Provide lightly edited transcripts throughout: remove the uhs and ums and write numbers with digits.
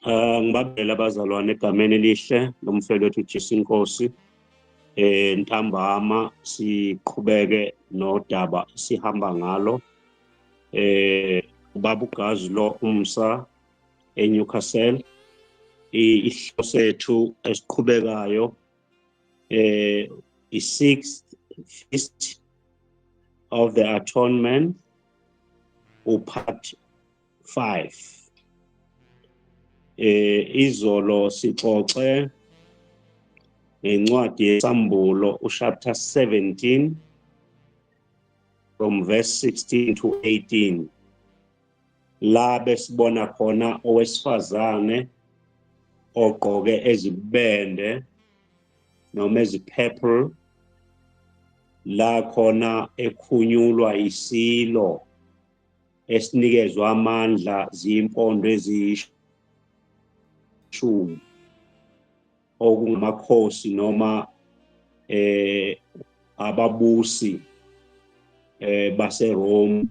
Ngibabela abazalwane egameni elihle lomfelo wethu Jesu Inkosi. Ntambama siqhubeke nodaba sihamba ngalo. Ubaba uGazi lo umsa eNewcastle. Isihloko sethu esiqhubekayo i-6th Feast of the Atonement, part 5. Izolo sixoxe ngencwadi yeSambulo chapter 17 from verse 16 to 18, la besibona khona owesifazane ogqoke ezibende noma ezipurple, la khona ekhunyulwa isilo esinikezwa amandla zimpondo eziyishumi okungamakhosi noma ababusi baseRome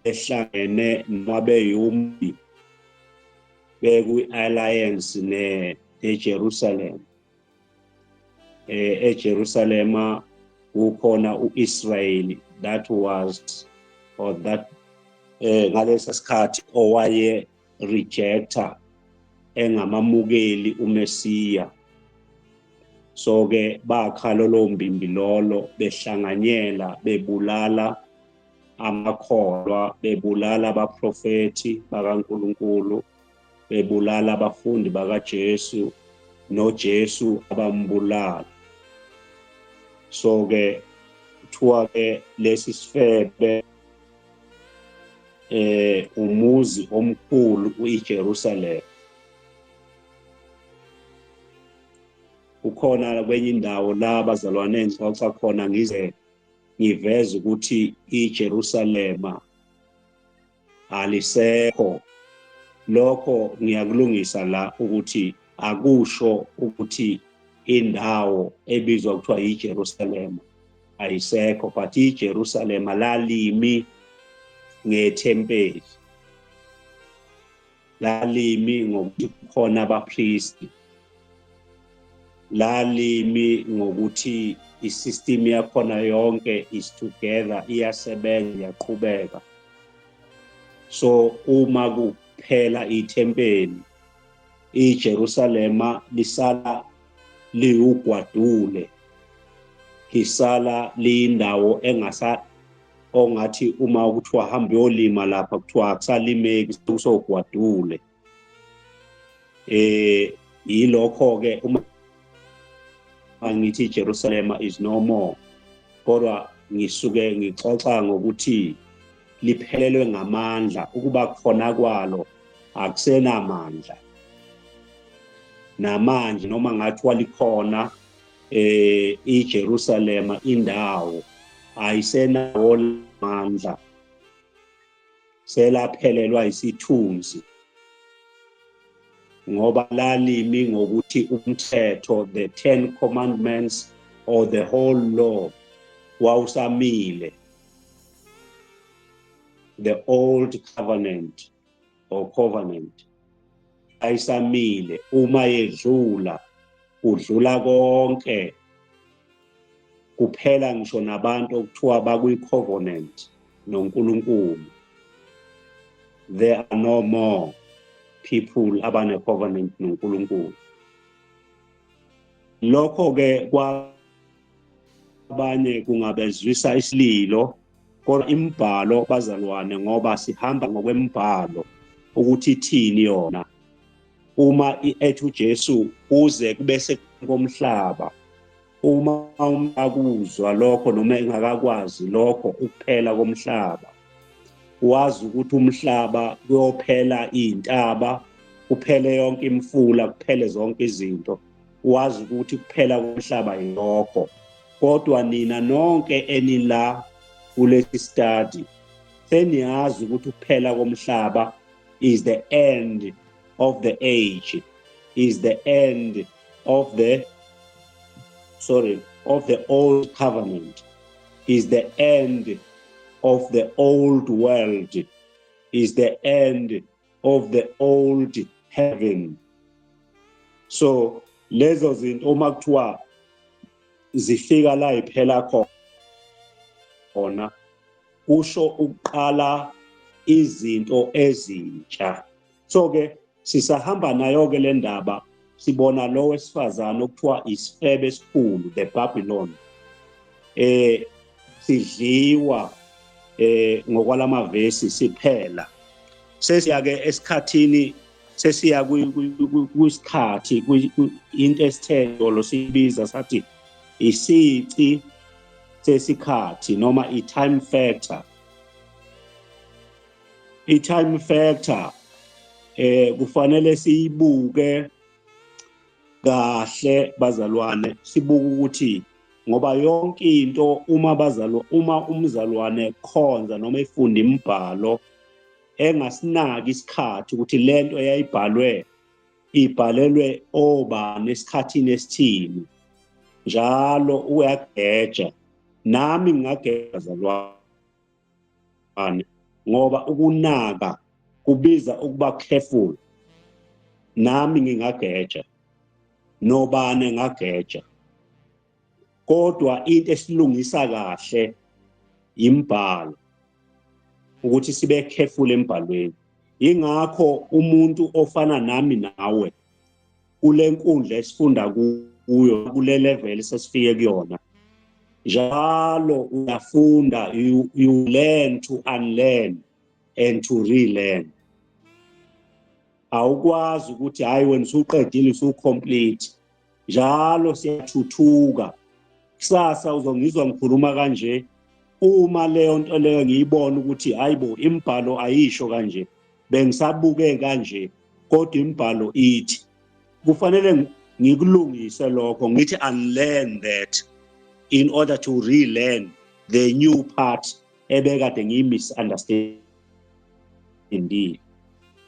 ehlangene nabeyumbi beku-alliance neJerusalem. eJerusalema kukhona uIsrael that was or that ngalesa sikhathi owaye rejecta engamamukeli uMesiya. So ke bakhala lo mbimbi lolo behlanganyela bebulala amakholwa, bebulala abaprofeti bakaNkulunkulu, bebulala abafundi bakaJesu, noJesu abambulala. So ke kuthiwa ke lesi sifebe umuzi omkhulu uJerusalem. Ukhona kwenye indawo la abazalwane engixoxa khona ngize ngiveze ukuthi iJerusalema alisekho. Lokho ngiyakulungisa la ukuthi akusho ukuthi indawo ebizwa kuthiwa iJerusalema ayisekho, but iJerusalema lalimi ngethempeli, lalimi ngokuthi khona abapristi, lalimi ngokuthi isystem yakhona yonke is together, iyasebenza, iyaqhubeka. So uma kuphela ithempeli, iJerusalema lisala liugwadule, lisala liyindawo ongathi uma kuthiwa hamba yolima lapha kuthiwa akusalimeki kusogwadule. Yilokho ke uma ngithi Jerusalem is no more, kodwa ngisuke ngixoxa ngokuthi liphelelwe ngamandla, ukuba khona kwalo akusenamandla namanje. Noma ngathiwa likhona iJerusalem indawo ayisenawo amandla, selaphelelwa isithunzi, ngoba lalimi ngokuthi umthetho, the 10 commandments or the whole law wawusamile. The old covenant or covenant ayisamile. Uma yedlula udlula konke, kuphela ngisho nabantu okuthiwa bakuyi-covenant noNkulunkulu. There are no more people abane-covenant noNkulunkulu. Lokho ke kwabanye kungabezwisa isililo, kodwa imbhalo bazalwane, ngoba sihamba ngokwembhalo ukuthi ithini yona. Uma ethi uJesu uze kube sekomhlaba, uma akuzwa lokho noma engakakwazi lokho ukuphela komhlaba, wazi ukuthi umhlaba kuyophela izintaba, kuphele yonke imfula, kuphele zonke izinto, wazi ukuthi kuphela komhlaba yilokho. Kodwa nina nonke enila kulesi study seniyazi ukuthi ukuphela komhlaba is the end of the age, is the end of the old covenant, is the end of the old world, is the end of the old heaven. So lezo zinto uma kuthiwa zifika la iphela khona kusho ukuqala izinto ezintsha. So ke sisahamba nayo ke le ndaba sibona lo wesifazane okuthiwa isifebe esikhulu, the Babylon, sidliwa ngokwalamavesi siphela. Sesiya ke esikhathini, sesiya kwisikhathi into esithetho lo sibiza sathi isici sesikhathi noma i-time factor. I-time factor kufanele siyibuke kahle bazalwane, sibuke ukuthi ngoba yonke into uma umzalwane khonza noma efunda imibhalo engasinaki isikhathi ukuthi lento ibhalelwe obani esikhathini esithini, njalo uyageja. Nami ngingageja bazalwane ngoba ukunaka kubiza ukuba careful. Nami ngingageja, nobani ngageja, kodwa into esilungisa kahle imbhalo ukuthi sibe careful embhalweni. Ingakho umuntu ofana nami nawe kule nkundla esifunda kuyo, kule level sesifike kuyona, njalo uyafunda, you learn to unlearn and to relearn. Awukwazi ukuthi hayi wena usuqedile usucomplete, njalo siyathuthuka. Kusasa uzongizwa ngikhuluma kanje, uma leyo nto leyo ngiyibona ukuthi hayibo imbhalo ayisho kanje, bengisabuke kanje, kodwa imbhalo ithi, kufanele ngikulungise lokho, ngithi unlearn that in order to relearn the new part ebekade ngiyi-misunderstand indeed.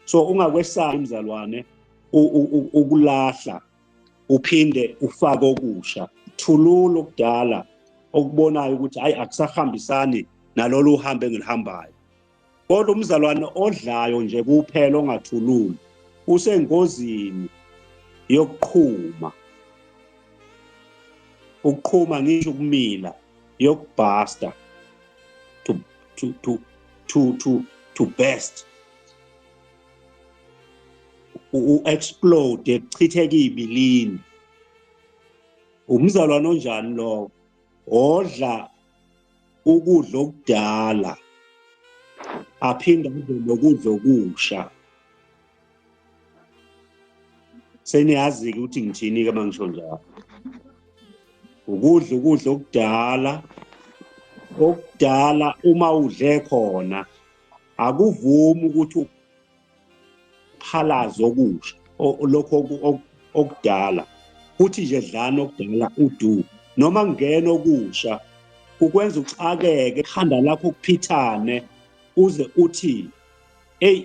So ungakwesabi mzalwane ukulahla uphinde ufake okusha, thulula okudala okubonayo ukuthi hayi akusahambisani nalolu uhambe engilihambayo. Kodwa umzalwane odlayo nje kuphela ongathululi usengozini yokuqhuma. Ukuqhuma ngisho ukumila, yokubhasta, to burst, explode, ekuchitheka ibilini. Umzalwane onjani lo? Odla ukudla okudala aphinda adle nokudla okusha. Seniyazi ukuthi ngithini ke mangisho njalo. Ukudla okudala uma udle khona akuvumi ukuthi uphalaze okusha lokho okudala. Kuthi nje dlana okudala udu, noma ngena okusha ukwenza uxakeke, ekhanda lakho kuphithane, uze uthi hey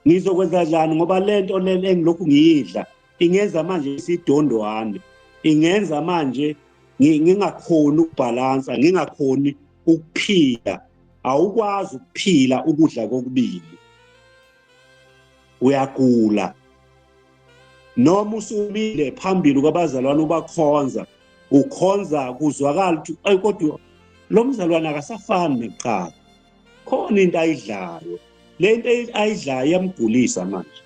ngizokwenza njani ngoba lento leli engilokhu ngiyidla ingenza manje isidondwane, ingenza manje ngingakhoni ukubhalansa, ngingakhoni ukuphila. Awukwazi ukuphila ukudla kokubili, uyagula. Noma usumile phambili kwabazalwane ubakhonza, ukhonza kuzwakala ukuthi ayi kodwa lo mzalwane akasafani nekuqala, khona into ayidlayo, le nto ayidlayo iyamgulisa manje.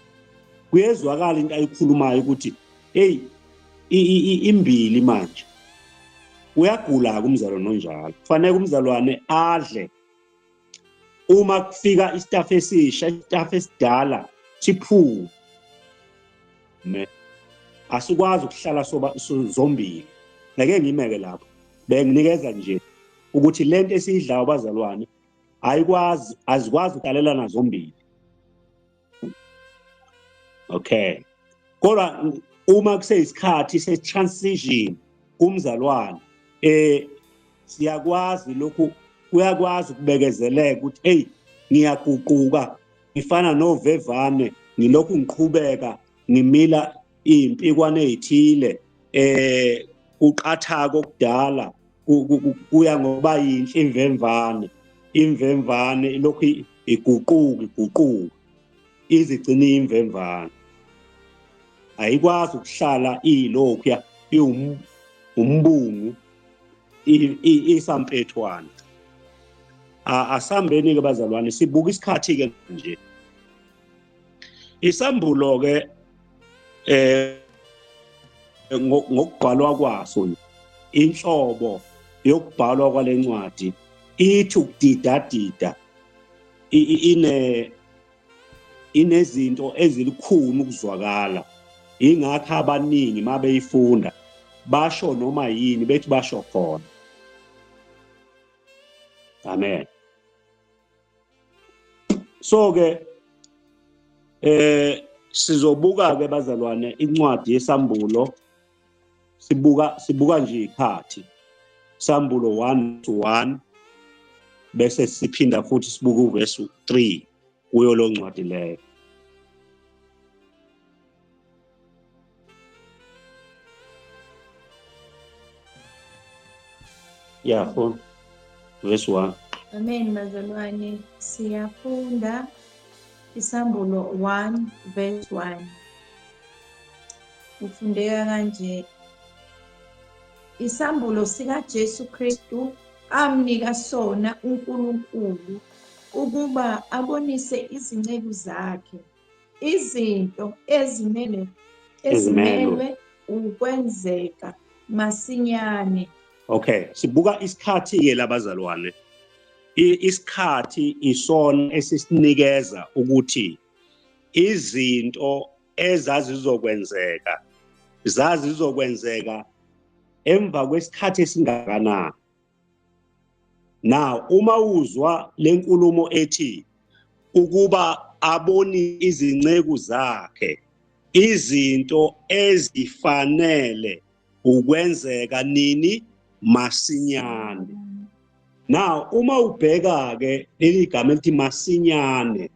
Kuyezwakala into ayikhulumayo ukuthi hey imbili manje. Uyagula umzalwane onjalo. Kufanele umzalwane adle uma kufika istaff esisha, istaff esidala siphume. Asikwazi ukuhlala zombili. Ngeke ngimeke lapho, benginikeza nje ukuthi lento esiyidlayo bazalwane azikwazi ukukalelana zombili. Okay, kodwa uma kuseyisikhathi se-transition kumzalwane, siyakwazi lokhu, uyakwazi ukubekezeleka ukuthi hey ngiyaguquka, ngifana novevane, ngilokhu ngiqhubeka ngimila impikwane ezithile, uqathako okudala kuya ngoba yinhle imvemvane ilokhu iguquka izigcina imvemvane. ayikwazi ukuhlala ilokhuya umbungu isampethwana. Asambeni ke bazalwane sibuka isikhathi ke nje. Isambulo ke ngokubhalwa kwaso inhlobo yokubhalwa kwalencwadi ithi ukudidadida inezinto ezilikhulu ukuzwakala. Ingakho abaningi mabeyifunda basho noma yini bethi basho khona. Amen. So ke sizobuka ke bazalwane incwadi yesambulo sibuka nje ikhathi sambulo 1-1 bese siphinda futhi sibuka uverse 3 kuyo lo ncwadi leyo. Yeah, for verse 1. Amen bazalwane, siyafunda isambulo 1 verse 1. Ufundeka kanje: isambulo sika Jesu Kristu amnika sona uNkulunkulu ukuba abonise izinceku zakhe izinto ezimelwe ukwenzeka masinyane. Okay, sibuka isikhathi ke labazalwane. Isikhathi isona esisinikeza ukuthi izinto ezazizokwenzeka emva kwesikhathi esingakanani. Now uma uzwa lenkulumo ethi ukuba aboni izinceku zakhe izinto ezifanele ukwenzeka nini masinyane. Now uma ubheka ke leli gama elithi masinyane,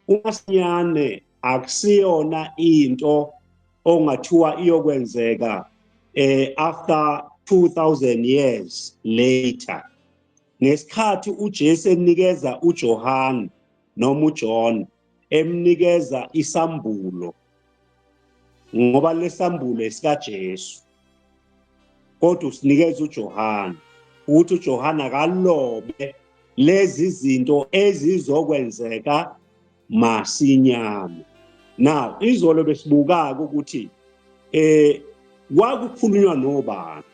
umasinyane akusiyona into ongathiwa iyokwenzeka after 2000 years later. Ngesikhathi uJesu enikeza uJohn noma uJohn emnikeza isambulo, ngoba lesambulo esika Jesu kodwa usinikeza uJohn ukuthi uJohn akalobe lezi zinto ezizokwenzeka masinyane. Now izolo besibuka ukuthi kwakukhulunywa nobani.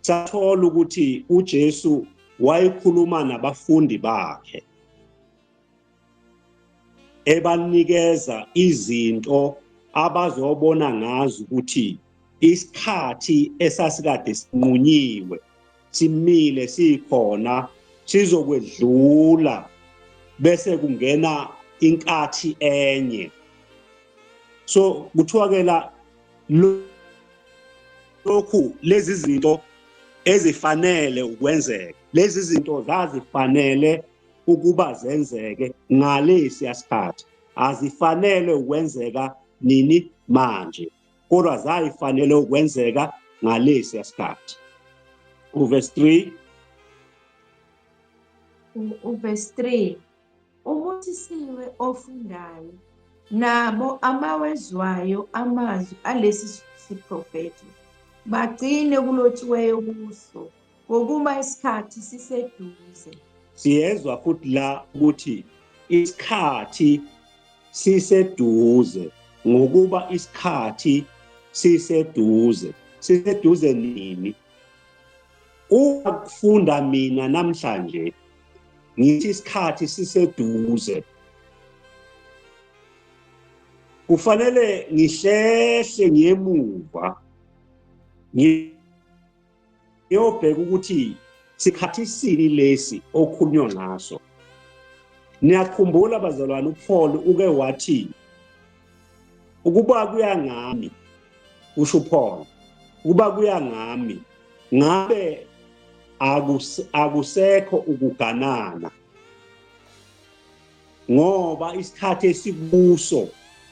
Sathola ukuthi uJesu wayekhuluma nabafundi bakhe ebanikeza izinto abazobona ngazo ukuthi isikhathi esasikade sinqunyiwe simile sikhona sizokwedlula bese kungena inkathi enye. So kuthiwa ke la lokhu lezi zinto ezifanele ukwenzeka, lezi zinto zazifanele ukuba zenzeke ngalesi isikhathi, azifanele ukwenzeka nini manje kodwa zayifanele ukwenzeka ngalesi isikhathi. Uverse 3. Uverse 3. Ubusisiwe ofundayo nabo abawezwayo amazwi alesi siprofethi bagcine kulotshiweyo kuso ngokuba isikhathi siseduze. Siyezwa futhi la ukuthi isikhathi siseduze, ngokuba isikhathi siseduze. Siseduze nini? Ukufunda mina namhlanje ngithi isikhathi siseduze, kufanele ngihlehle ngemuva ngiyobheka ukuthi sikhathi sini lesi okhulunywa ngaso. Niyakhumbula bazalwane uPaul uke wathi ukuba kuya ngami, usho uPaul, ukuba kuya ngami ngabe akusekho ukuganana, ngoba isikhathi esikuso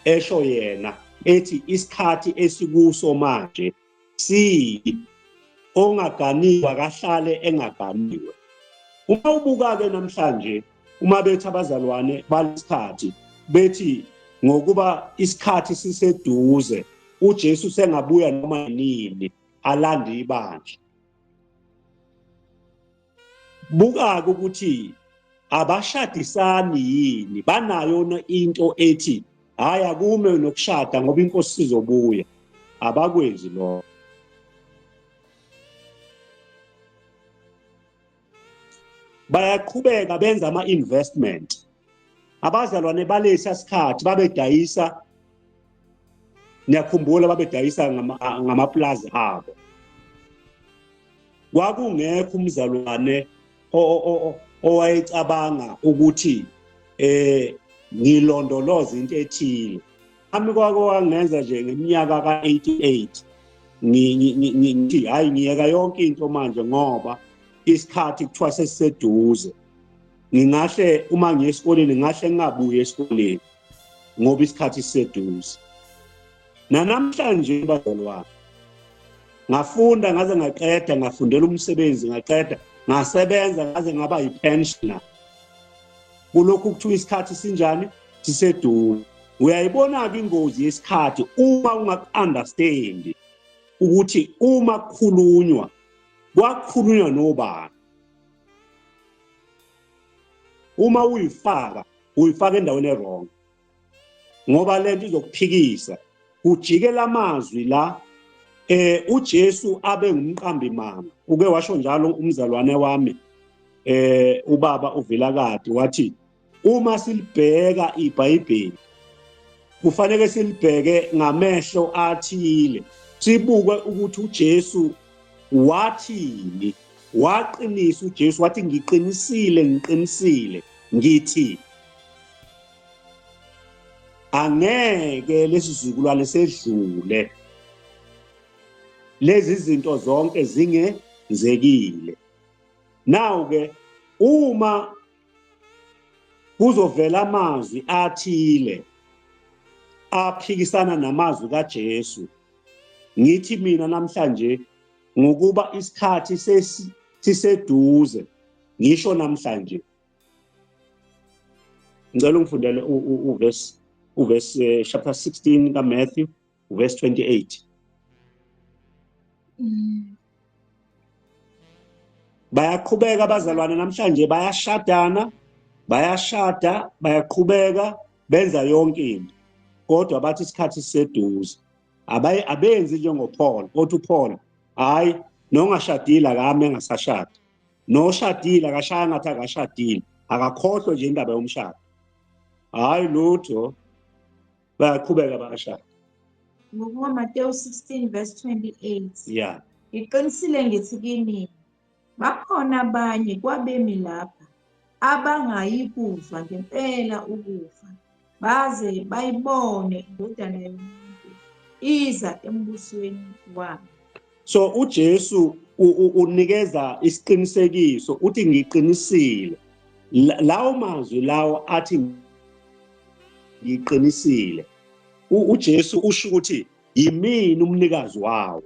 esho yena ethi isikhathi esikuso manje si ongaganiwa kahlale engaganiwe. Uma ubuka ke namhlanje uma bethi abazalwane balesikhathi bethi ngokuba isikhathi siseduze uJesu sengabuya noma nini alande ibandla. Buka ukuthi abashadisani yini, banayo into ethi hayi akume nokushada ngoba inkosi sizobuya. Abakwenzi lokho. Bayaqhubeka benza ama-investment. Abazalwane balesa sikhathi babedayisa, niyakhumbula babedayisa ngamaplaza abo. Kwakungekho umzalwane owayecabanga ukuthi ngilondoloza into ethile. Ami kwako wangenza nje ngeminyaka ka88 ngithi hayi ngiyeka yonke into manje ngoba isikhathi kuthiwa sesiseduze. Ngingahle uma ngiye esikoleni ngahle ngingabuye esikoleni ngoba isikhathi siseduze. Namhlanje bazalwane ngafunda ngaze ngaqeda, ngafundela umsebenzi ngaqeda, ngasebenza ngaze ngaba yipensioner. Kulokhu kuthiwa isikhathi sinjani siseduze. Uyayibona ke ingozi yesikhathi uma ungaku-understand ukuthi uma kukhulunywa kwakhulunywa nobani. Uma uyifaka endaweni errong ngoba lento izokuphikisa. Kujikela amazwi la uJesu abe ngumqambi manga. Uke washo njalo umzalwane wami ubaba uVilakade wathi uma silibheka iBhayibheli kufanele silibheke ngamehlo athile, sibuke ukuthi uJesu wathini. Waqinisa uJesu wathi ngiqinisile ngithi angeke lesizukulwane sedlule lezi zinto zonke zingenzekile. Now ke uma kuzovela amazwi athile aphikisana namazwi kaJesu, ngithi mina namhlanje ngokuba isikhathi siseduze ngisho namhlanje. Ngicela ungifundele uverse chapter 16 kaMatthew verse 28. Bayaqhubeka abazalwane namhlanje, bayashada, bayaqhubeka benza yonke into, kodwa bathi isikhathi siseduze. Abenzi njengoPaul, kodwa uPaul hayi nongashadile akame engasashada, noshadile akashaya ngathi akashadile, akakhohlwe nje indaba yomshado. Hayi lutho, bayaqhubeka bayashada. Ngokuba Matthew 16 verse 28. Yeah. Ngiqinisile ngithi kini bakhona abanye kwabemi lapha abangayikuzwa ngempela ukufa baze bayibone indodana yomuntu iza embusweni wami. So uJesu unikeza isiqinisekiso uthi ngiqinisile. Lawo mazwi lawo athi ngiqinisile. uJesu usho ukuthi yimini umnikazi wawo.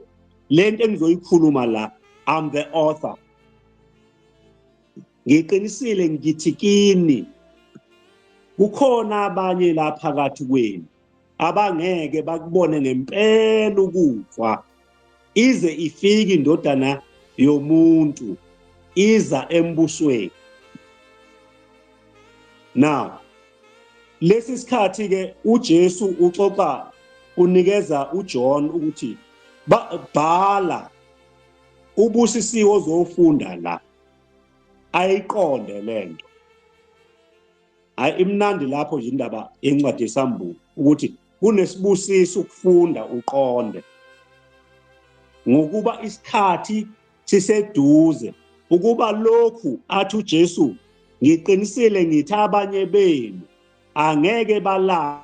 Lento engizoyikhuluma la, I'm the author. Ngiqinisile ngithi kini kukhona abanye la phakathi kwenu abangeke bakubone ngempela ukufa ize ifike indodana yomuntu iza embusweni. Now lesi sikhathi ke uJesu uxoxa unikeza uJohn ukuthi bhala ubusisiwe ozofunda la ayiqonde lento. Hayi imnandi lapho nje indaba encwadi yesambulo ukuthi kunesibusiso ukufunda uqonde ngokuba isikhathi siseduze, ukuba lokhu athi uJesu ngiqinisile ngithi abanye benu angeke balale,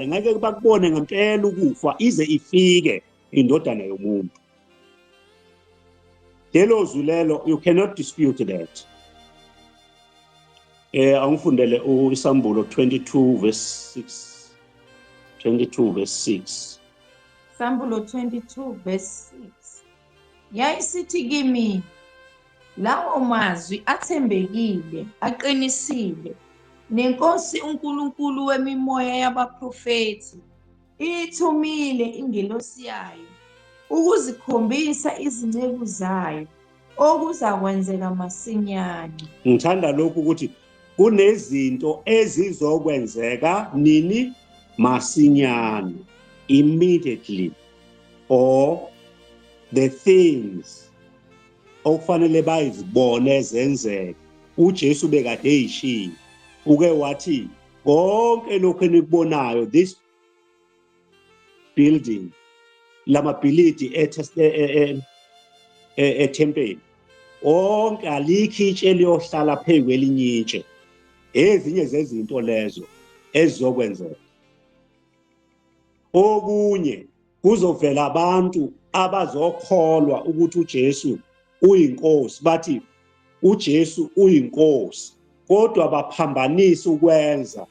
ngeke bakubone ngempela ukufa ize ifike indodana yomuntu. Lelo zwi lelo, you cannot dispute that. Angifundele isambulo 22 verse 6. 22 verse 6. Sambulo 22 verse 6. Yayisithi kimi lawo mazwi athembekile, aqinisile, nenkosi uNkulunkulu wemimoya yabaprofethi ithumile ingelosi yayo ukuzikhombisa izinceku zayo okuzakwenzeka masinyane. Ngithanda lokhu ukuthi kunezinto ezizokwenzeka nini masinyane, immediately, or the things okufanele bayizibone zenzeka. uJesu bekade eyishilo, uke wathi konke lokho enikubonayo, this building, lamabhilidi ethempeli, onke alikho itshe liyohlala phezu kwelinye itshe. Ezinye zezinto lezo ezizokwenzeka. Okunye kuzovela abantu abazokholwa ukuthi uJesu uyinkosi, bathi uJesu uyinkosi, kodwa baphambanisa ukwenza.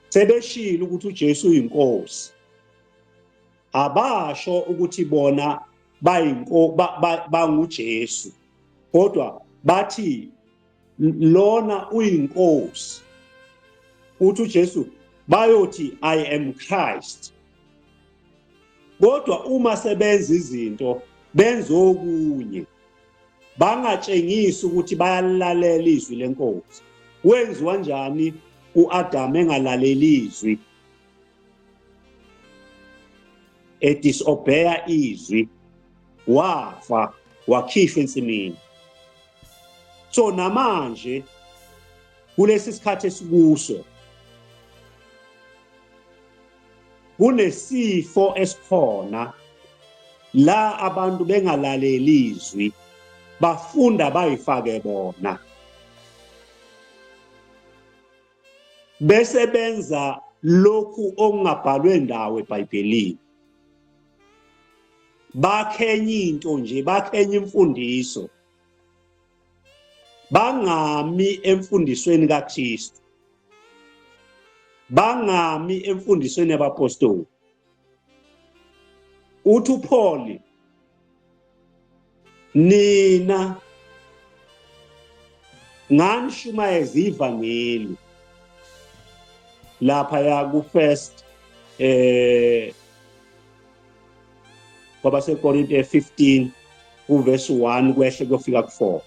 Sebeshilo ukuthi uJesu uyinkosi, abasho ukuthi bona banguJesu, kodwa bathi lona uyinkosi. Uthi uJesu bayothi I am Christ. Kodwa uma sebenza izinto benza okunye, bangatshengisi ukuthi bayalalela izwi lenkosi. Wenziwa njani uAdam engalaleli izwi, disobey izwi, wafa, wakhishwa ensimini. So namanje kulesi sikhathi esikuso kunesifo esikhona la abantu bengalaleli izwi, bafunda bayifake bona, bese benza lokhu okungabhalwe ndawo eBhayibhelini. Bakhenye into nje, bakhenye imfundiso, bangami emfundisweni kaKristu, bangami emfundisweni yabapostoli. Uthi uPaul, nina nganishumayeza ivangeli lapha ya ku-1 kwabaseKorinte 15 uverse 1 kwehle kuyofika ku4.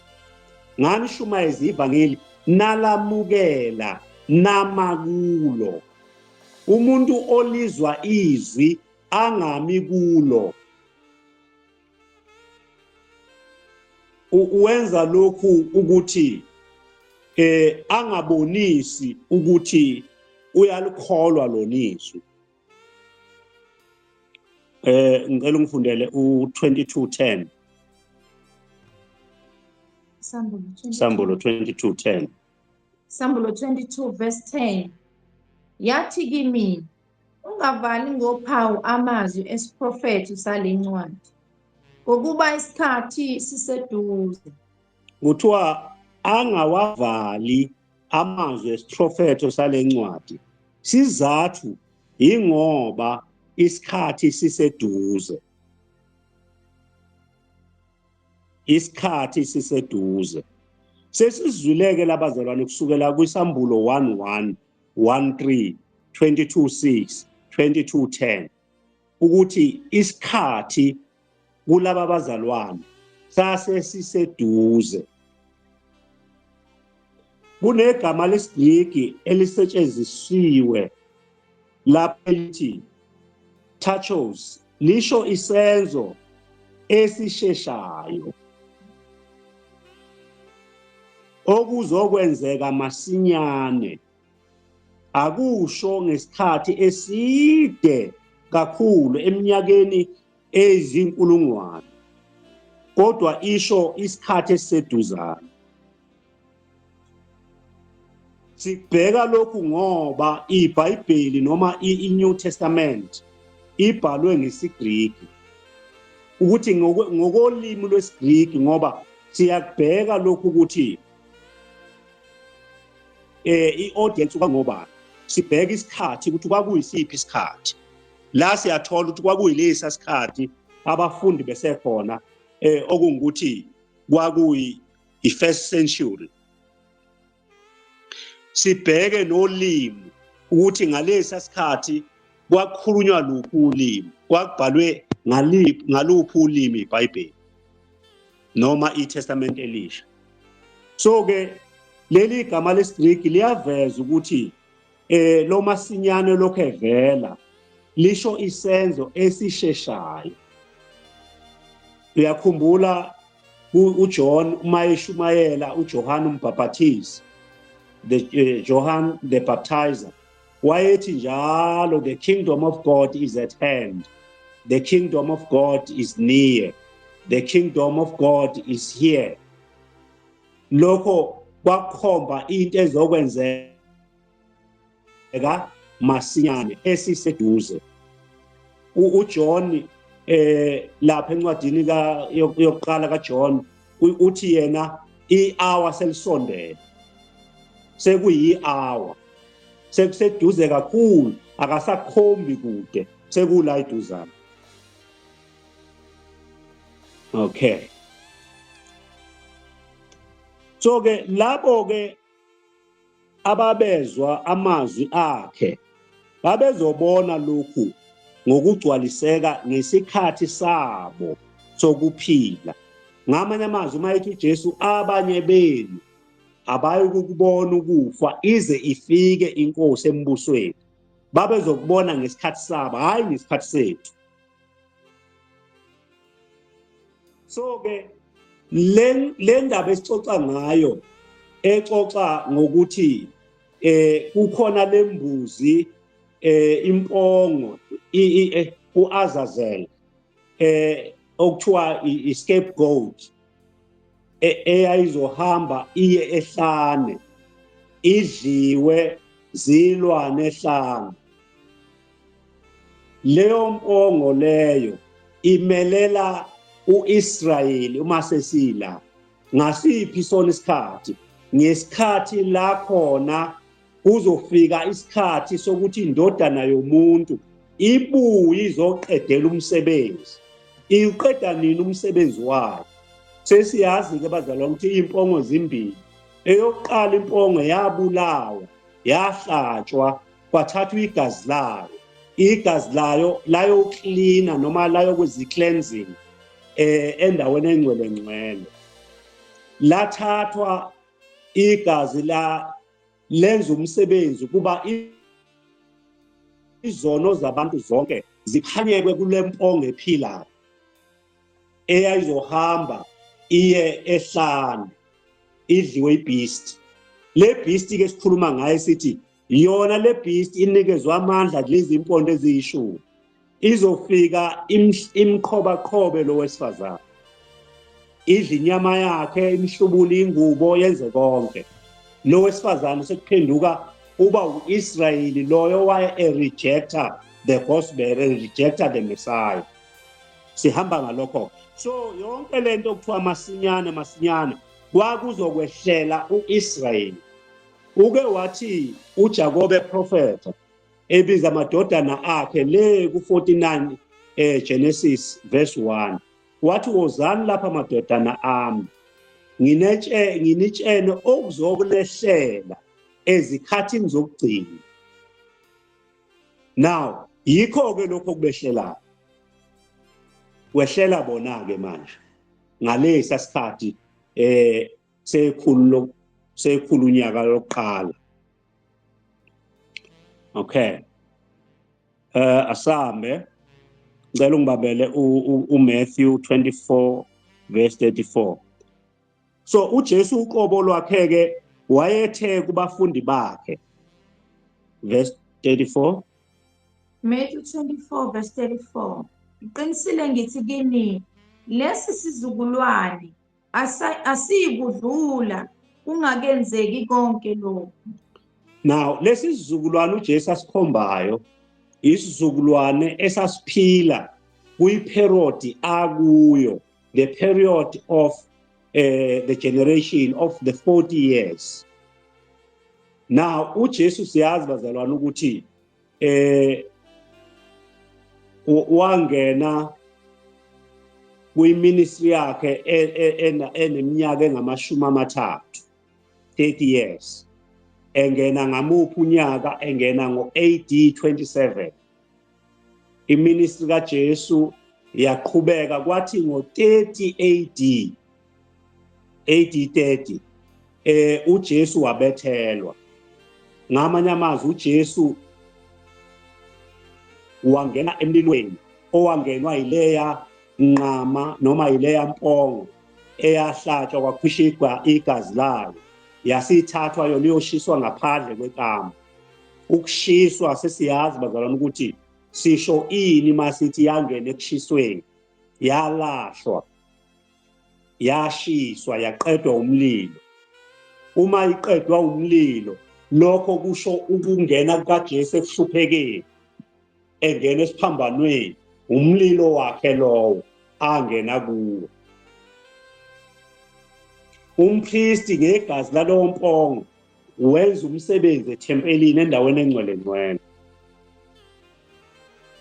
Nganishumayeza ivangeli nalamukela namakulo. Umuntu olizwa izwi angami kulo uwenza lokhu ukuthi angabonisi ukuthi uyalikholwa lonizwi. Ngicela ungifundele u22:10. Sambulo 22:10. Sambulo 22 verse 10. Yathi kimi, ungavali ngophawu amazwi esiprofethi salencwadi, ngokuba isikhathi siseduze. Kuthiwa angawavali amazwi esiprofethi salencwadi, sizathu ingoba isikhathi siseduze. Isikhathi siseduze. Sesizwileke labazalwane kusukela kwisambulo 1:1, 1:3, 22:6, 22:10 ukuthi isikhathi kulaba bazalwane sase siseduze. Kunegama lesiGriki elisetshenzisiwe lapha elithi tachos, lisho isenzo esisheshayo okuzokwenzeka masinyane. Akusho ngesikhathi eside kakhulu eminyakeni ezinkulungwane, kodwa isho isikhathi esiseduzane. Sibheka lokhu ngoba iBhayibheli noma iNew Testament ibhalwe ngesiGriki, ukuthi ngokolimi lwesiGriki, ngoba siyakubheka lokhu ukuthi i-audience kwangobani, sibheka isikhathi ukuthi kwakuyisiphi isikhathi. La siyathola ukuthi kwakuyilesa sikhathi abafundi besekhona, okungukuthi kwakuyi i-1st century, sibheke nolimi ukuthi ngalesa sikhathi kwakhulunywa luphi ulimi, kwakubhalwe ngaluphi ulimi iBhayibheli noma iTestament Elisha. So ke leli gama lesiGreek liyaveza ukuthi lo masinyane lokho evela lisho isenzo esisheshayo. Uyakhumbula uJohn umayeshumayela uJohn umbhaphathizi, Johann the Baptizer, wayethi njalo the kingdom of God is at hand, the kingdom of God is near, the kingdom of God is here. Lokho kwakhomba into ezokwenzeka masinyane esiseduze. uJohn lapha encwadini yokuqala kaJohn uthi yena i-hour selisondele, sekuyi-hour, sekuseduze kakhulu, akasakhombi kude, sekula iduzana. Okay, so ke labo ke ababezwa amazwi akhe babezobona lokhu ngokugcwaliseka ngesikhathi sabo sokuphila. Ngamanye amazwi mayethi uJesu abanye benu abayi ukubona ukufa ize ifike inkosi embusweni, babezokubona ngesikhathi sabo, hayi ngesikhathi sethu. So ke le ndaba esicoca ngayo exoxa ngokuthi kukhona lembuzi impongo uAzazel okuthiwa i-scapegoat eyayizohamba iye ehlane idliwe zilwane ehlane. Leyo mpongo leyo imelela uIsrayeli uma sesila ngasiphi sona isikhathi, ngesikhathi la khona uzofika isikhathi sokuthi indodana yomuntu ibuye izoqedela umsebenzi. Iqeda nini umsebenzi wayo? Sesiyazi ke bazalwane ukuthi impongo zimbili. Eyokuqala impongo yabulawa, yahlatshwa, kwathathwa igazi layo. Igazi layo layo cleaner noma layo kwenza cleansing endaweni engcwele ngcwele. Lathathwa igazi lenza umsebenzi kuba izono zabantu zonke ziphanyekwe kule mpongo ephilayo eyayizohamba iye ehlane idliwe ibeast. Le beast ke sikhuluma ngayo sithi yona le beast inikezwe amandla kulezi impondo eziyishumi, izofika imqhobaqhobe lo wesifazane, idla inyama yakhe, imhlubula ingubo, yenze konke. Lo wesifazane sekuphenduka uba uIsrayeli loyo waye rejecta the gospel, rejecta the Messiah. Sihamba ngalokho. So yonke lento okuthiwa masinyane kwakuzokwehlela uIsrayeli. Uke wathi uJakobe prophet ebiza amadodana akhe le ku49 Genesis verse 1, wathi wozani lapha amadodana ami nginitshene okuzokulehlela ezikhathini zokugcina. Now yikho ke lokho kubehlelayo, wehlela bona ke manje ngalesa sikhathi sekhulu unyaka lokuqala. Okay, asambe ngicela ungibabele uMatthew 24 verse 34. So uJesu uqobo lwakhe ke wayethe kubafundi bakhe, verse 34. Matthew 24 verse 34. Iqinisile ngithi kini, lesi sizukulwane asiyikudlula kungakenzeki konke lokhu. Now lesi sizukulwane uJesu asikhombayo isizukulwane esasiphila kuyiperiod akuyo, the period of the generation of the 40 years. Now uJesu siyazi bazalwane ukuthi wangena kwi-ministry yakhe eneminyaka engamashumi amathathu, 30 years. engena ngamuphi unyaka engena ngo-AD 27. Iministry kaJesu yaqhubeka kwathi ngo-30 AD 30 uJesu wabethelwa. Ngamanye amazwi uJesu wangena emlilweni owangenwa yileya nqama noma yileya mpongo eyahlatshwa kwakhishwa igazi layo yasithathwa yona iyoshiswa ngaphandle kwekama. Ukushiswa sesiyazi bazalwane ukuthi sisho ini masithi yangena ekushisweni, yalahlwa, yashiswa, yaqedwa umlilo. Uma iqedwa umlilo, lokho kusho ukungena kukaJesu ekuhluphekeni, engena esiphambanweni, umlilo wakhe lowo angena kuwo. Umpristi ngegazi lalowo mpongo wenza umsebenzi ethempelini endaweni engcwele ngcwele,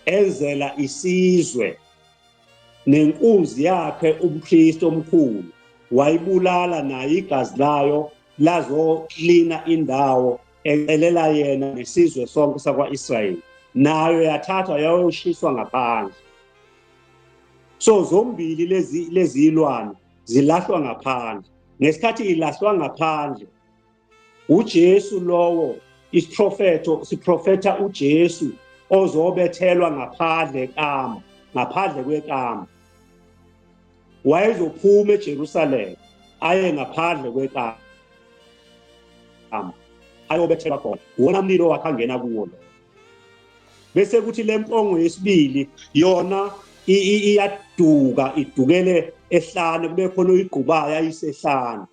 enzela isizwe. Nenkunzi yakhe umpristi omkhulu wayibulala nayo igazi layo lazoklina indawo eqelela yena nesizwe sonke sakwa-Israyeli, nayo yathathwa yayoshiswa ngaphandle. So zombili lezi ilwane zilahlwa ngaphandle. Ngesikhathi ilahlwa ngaphandle, uJesu lowo siprofetha uJesu ozobethelwa ngaphandle kwekama, wayezophuma eJerusalem aye ngaphandle kwekama ayobethelwa khona. Wona mlilo wakhe angena kuwo lo. Bese kuthi le mpongo yesibili yona iyaduka, idukele ehlane, kube khona oyigqubayo ayisehlane.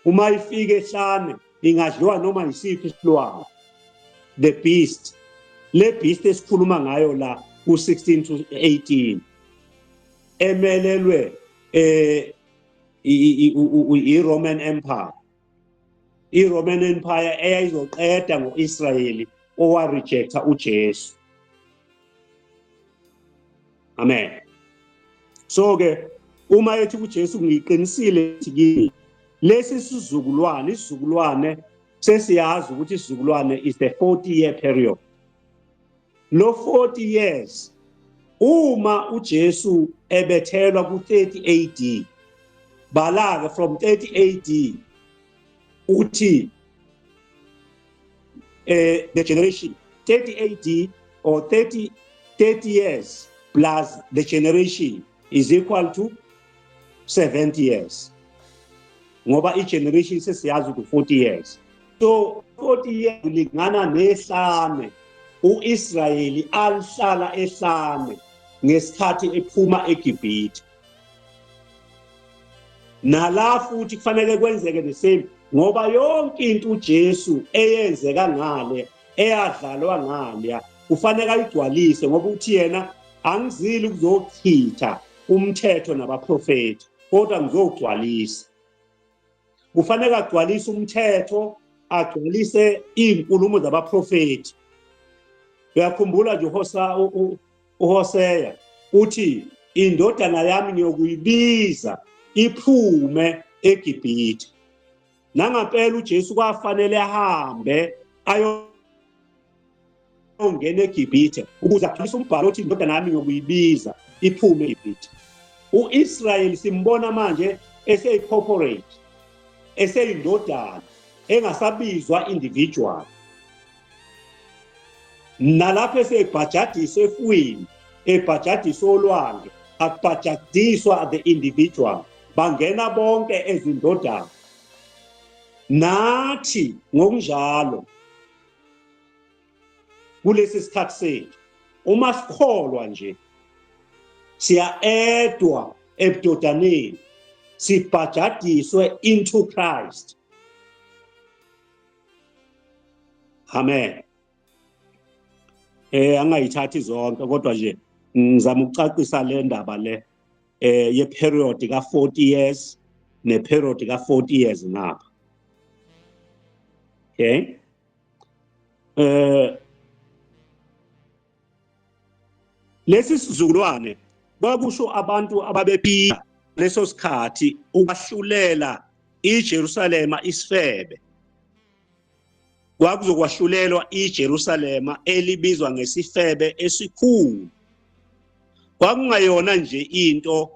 Uma ifika ehlane ingadliwa noma yisiphi isilwane. The beast, le beast esikhuluma ngayo la ku-16 to 18 emelelwe i-Roman Empire. I-Roman Empire eyayizoqeda ngo-Israyeli owarejecta uJesu. Amen. So-ke uma ethi uJesu ngiqinisile kimi lesi isizukulwane sesiyazi ukuthi isizukulwane is the 40-year period. Lo 40 years uma uJesu ebethelwa ku-30 AD, balaka from 30 AD uthi the generation 30 AD or 30 years plus the generation is equal to 70 years. Ngoba i-generation sesiyazi ukuthi 40 years. So 40 years ulingana nehlane u-Israyeli alihlala ehlane ngesikhathi ephuma eGibhithe. Nala futhi kufanele kwenzeke the same, ngoba yonke into uJesu eyenzeka ngale eyadlalwa ngale kufanele ayigcwalise, ngoba uthi yena angizili ukuzochitha umthetho nabaprofeti kodwa ngizogcwalisa. Kufanele agcwalise umthetho, agcwalise izinkulumo zabaprofeti. Uyakhumbula nje uHoseya uthi indodana yami ngiyokuyibiza iphume eGibhithe. Nangampela uJesu kwafanele ahambe ayongena eGibhithe ukuze agcwalise umbhalo othi indodana yami ngiyokuyibiza iphume eGibhithe. U-Israyeli simbona manje eseyi-corporate, eseyindodana engasabizwa individual. Nalapho esebhajadiswa efwini, ebhajadiswa olwandle, akubhajadiswa the individual, bangena bonke ezindodana. Nathi ngokunjalo kulesi sikhathi sethu uma sikholwa nje siya-edwa ebudodaneni, sibhajadiswe into Christ. Amen. Angayithathi zonke kodwa nje ngizama ukucacisa le ndaba le ye period ka-40 years ne period ka-40 years ngapha. Okay. Lesi sizukulwane kwakusho abantu ababephila leso sikhathi ukwahlulela iJerusalema isifebe. kwakuzokwahlulela iJerusalema elibizwa ngesifebe esikhulu. Kwakungayona nje into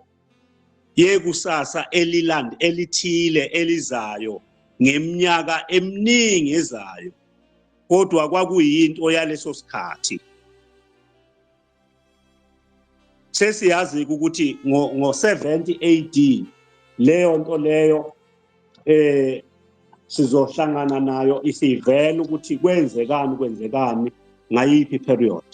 yekusasa elithile elizayo ngeminyaka eminingi ezayo, kodwa kwakuyinto yaleso sikhathi. Sesiyazi ukuthi ngo-70 AD leyo nto leyo sizohlangana nayo isivela ukuthi kwenzekani ngayiphi period,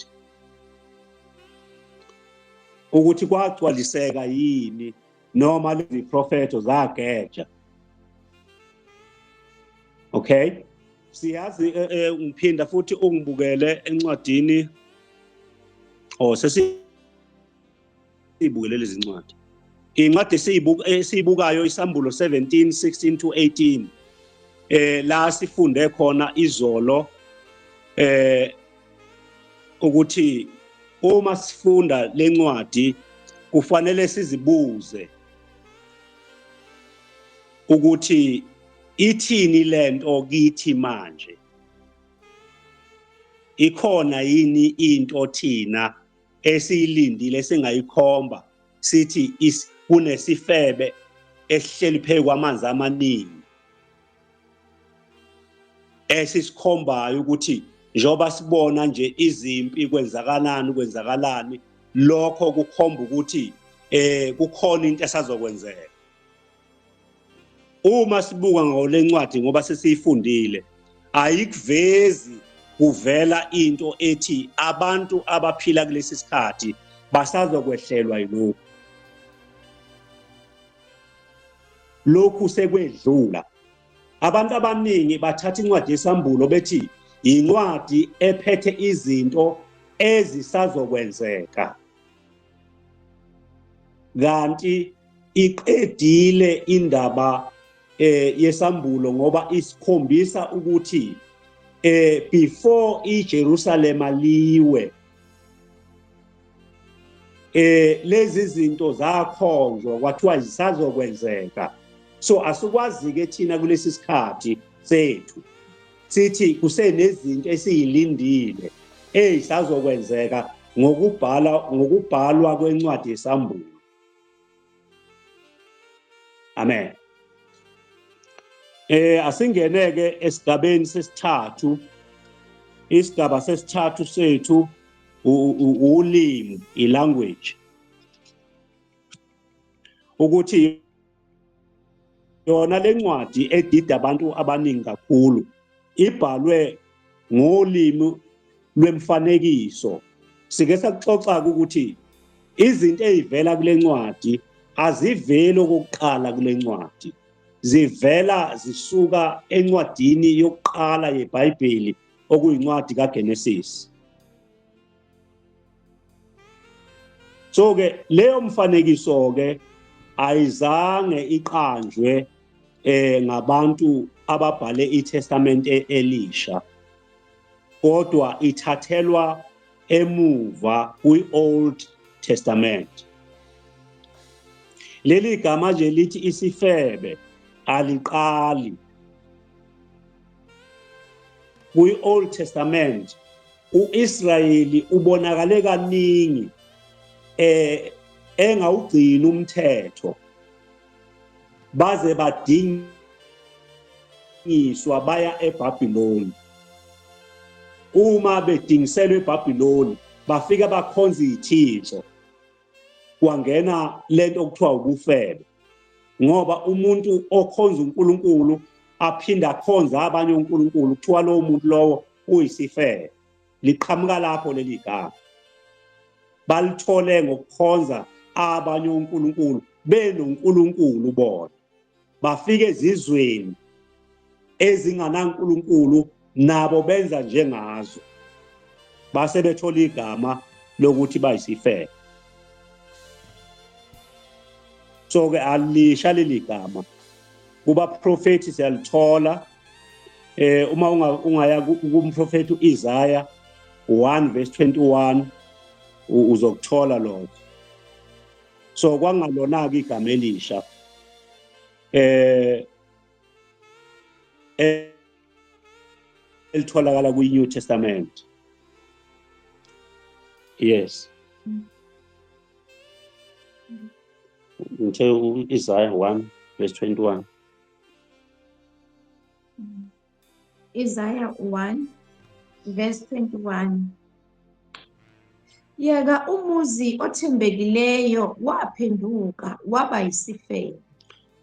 ukuthi kwagcwaliseka yini noma lezi propheto zageja. Okay, siyazi ngiphinda futhi ungibukele encwadini sesibukele lezi ncwadi. Incwadi esiyibukayo isambulo 17:16 to 18 la sifunde khona izolo ukuthi uma sifunda lencwadi kufanele sizibuze ukuthi ithini lento kithi manje, ikhona yini into thina esiyilindile singayikhomba sithi kunesifebe esihleli phezu kwamanzi amaningi esisikhombayo ukuthi njoba sibona nje izimpi kwenzakalani lokho kukhomba ukuthi kukhona into esazokwenzeka. Uma sibuka ngolencwadi ngoba sesiyifundile ayikuvezi kuvela into ethi abantu abaphila kulesi sikhathi basazokwehlelwa yilokhu. Lokhu sekwedlula. Abantu abaningi bathatha incwadi yesambulo bethi incwadi ephethe izinto ezisazokwenzeka, kanti iqedile indaba yesambulo ngoba isikhombisa ukuthi before iJerusalema liwe lezi zinto zakhonjwa kwathiwa zisazokwenzeka. So asikwazi ke thina kulesi sikhathi sethu sithi kusenezinto esiyilindile ezisazokwenzeka ngokubhalwa kwencwadi yesambulo. Amen. Asingeneke esigabeni sesithathu. Isigaba sesithathu sethu ulimi, ilanguage. Ukuthi yona lencwadi edida abantu abaningi kakhulu ibhalwe ngolimi lwemfanekiso. Sike saxoxa ukuthi izinto ezivela kule ncwadi aziveli okokuqala kule ncwadi, zivela zisuka encwadini yokuqala yeBhayibheli okuyincwadi kaGenesis. So ke leyo mfanekiso ke ayizange iqanjwe ngabantu ababhale iTestament elisha, kodwa ithathelwa emuva kwi-Old Testament. Leli gama nje lithi isifebe aliqali. Kwi-Old Testament uIsrayeli ubonakale kaningi engawugcina umthetho baze badingiswa baya eBhabhiloni. Uma bedingiselwe eBhabhiloni bafika bakhonza izithixo, kwangena lento okuthiwa ubufebe, ngoba umuntu okhonza uNkulunkulu aphinda akhonza abanye uNkulunkulu kuthiwa lowo muntu lowo uyisifebe. Liqhamuka lapho leli gama, balithole ngokukhonza abanye uNkulunkulu benoNkulunkulu bona. Bafike ezizweni ezinganaNkulunkulu nabo benza njengazo, base bethola igama lokuthi bayisifebe. So ke alisha leli gama kuba prophethi siyalithola uma ungaya kumprofeti uIsaiah 1:21 uzokuthola lokho. So kwangalona ke igama elisha elitholakala kwi-New Testament. Yes. Until Isaiah 1 verse 21. Isaiah 1 verse 21. Yeka umuzi othembekileyo waphenduka waba yisifebe.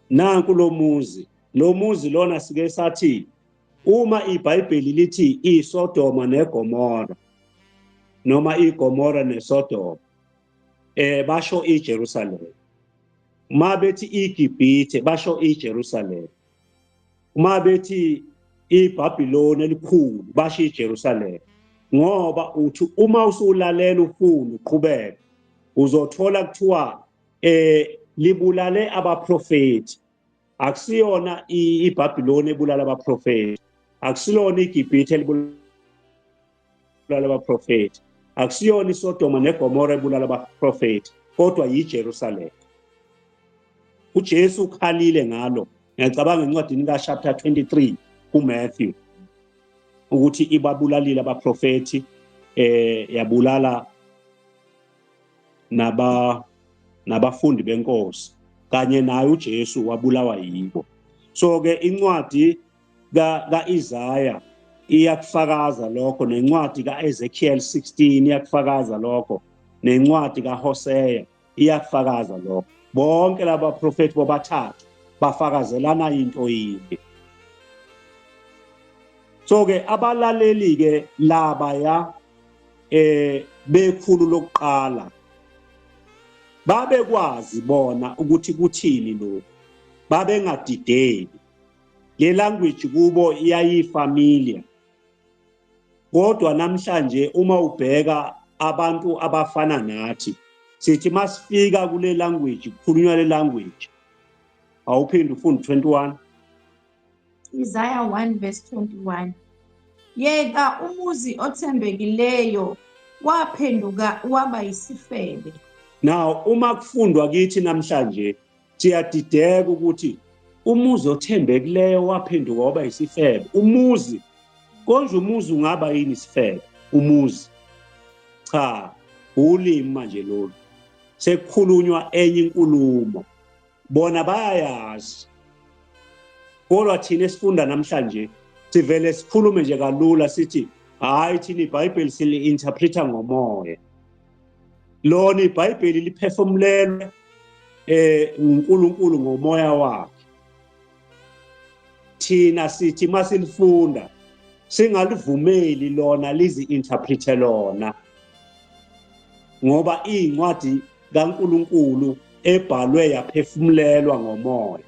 Nanku lo muzi lona sike sathi uma iBhayibheli lithi iSodoma neGomora noma iGomora neSodoma basho iJerusalem. Uma bethi iGibhithe basho iJerusalem. Uma bethi iBhabhiloni elikhulu basho iJerusalem. Ngoba uthi uma usulalela ufuna uqhubeka uzothola kuthiwa libulale abaprofeti. Akusiyona iBhabhiloni ebulala abaprofeti, akusiyona iGibhithe libulala abaprofeti, akusiyona iSodoma neGomora ebulala abaprofeti, kodwa yiJerusalem. uJesu ukhalile ngalo. Ngiyacabanga encwadini kaChapter 23 kuMatthew ukuthi ibabulalile abaprofeti, yabulala nabafundi benkosi, kanye naye uJesu wabulawa yibo. So ke incwadi kaIsaiah iyakufakaza lokho, nencwadi kaEzekiel 16 iyakufakaza lokho, nencwadi kaHosea iyakufakaza lokho. Bonke laba profeti bobathathu bafakazelana into yinye. So ke abalaleli ke laba ya bekhulu lokuqala babekwazi bona ukuthi kuthini lo, babengadideki. Le language kubo iyayifamiliar. Kodwa namhlanje uma ubheka abantu abafana nathi sithi masifika kule language, kukhulunywa le language, awuphinde ufunda 21. Isaiah 1 verse 21. Yeka umuzi othembekileyo waphenduka waba yisifebe. Now uma kufundwa kithi namhlanje siyadideka ukuthi umuzi othembekileyo waphenduka waba yisifebe. Umuzi konje umuzi ungaba yini isifebe? Umuzi cha, ulimi manje lolu sekukhulunywa enye inkulumo, bona bayayazi. Kodwa thina esifunda namhlanje sivele sikhulume nje kalula sithi hayi thina iBhayibheli sili-interpreta ngomoya. Lona iBhayibheli liphefumulelwe uNkulunkulu ngomoya wakhe. Thina sithi masilifunda singalivumeli lona lizi-interprete lona, ngoba incwadi kaNkulunkulu ebhalwe yaphefumulelwa ngomoya.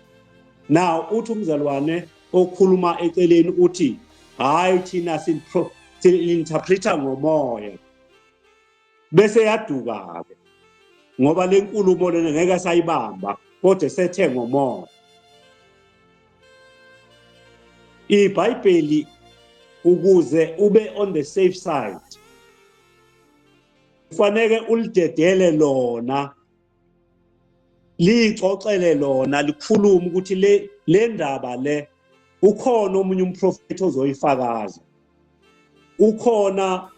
Now uthi umzalwane okhuluma eceleni uthi hayi thina sil-interpreta ngomoya, bese yaduka-ke ngoba le nkulumo lena ngeke sayibamba, kodwa sethe ngomoya. iBhayibheli ukuze ube on the safe side kufanele ulidedele lona, lixoxele lona, likhulume ukuthi le ndaba le ukhona omunye umprofeti ozoyifakaza, ukhona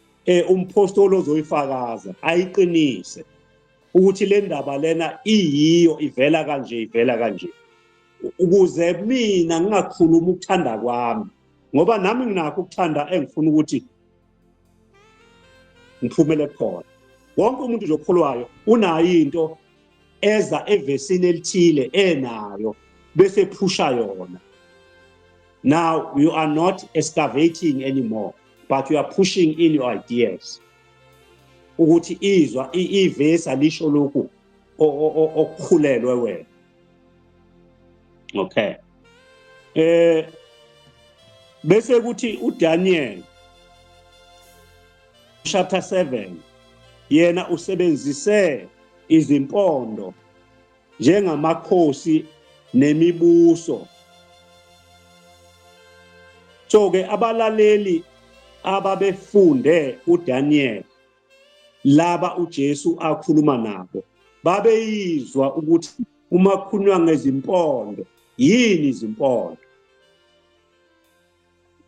umpostoli ozoyifakaza ayiqinise ukuthi le ndaba lena iyiyo, ivela kanje, ivela kanje, ukuze mina ngingakhuluma ukuthanda kwami, ngoba nami nginakho ukuthanda engifuna ukuthi ngiphumele khona. Wonke umuntu nje okholwayo unayo into eza evesini elithile enayo bese phusha yona. Now you are not excavating anymore, but you are pushing in your ideas. Ukuthi izwa ivesa lisho lokhu okukhulelwe wena. Okay. Bese kuthi uDaniel chapter 7 yena usebenzise izimpondo njengamakhosi nemibuso. So ke abalaleli ababefunde uDaniel laba uJesu akhuluma nabo babeyizwa ukuthi uma kukhulunywa ngezimpondo yini izimpondo.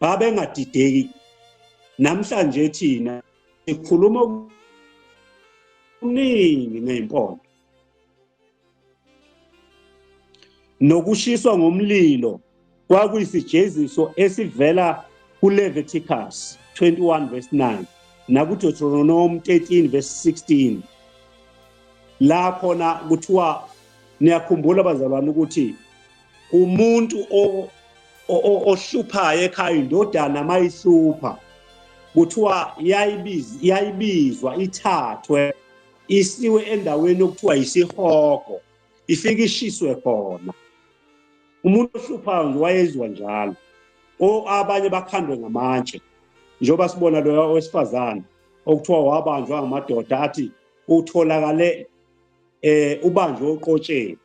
Babengadideki namhlanje thina sikhuluma okuningi ngezimpondo nokushiswa ngomlilo kwakuyisijeziso esivela kuLeviticus 21 verse 9 nakuDeuteronomy 13 verse 16 la khona kuthiwa niyakhumbula bazalwane ukuthi umuntu ohluphayo ekhaya indodana mayihlupha kuthiwa yayibizwa ithathwe isiwe endaweni okuthiwa yisihogo ifike ishiswe khona umuntu ohluphayo nje wayezwa njalo abanye bakhandwe ngamatshe njengoba sibona lo wesifazane okuthiwa wabanjwa ngamadoda athi utholakale ubanjwe oqotsheni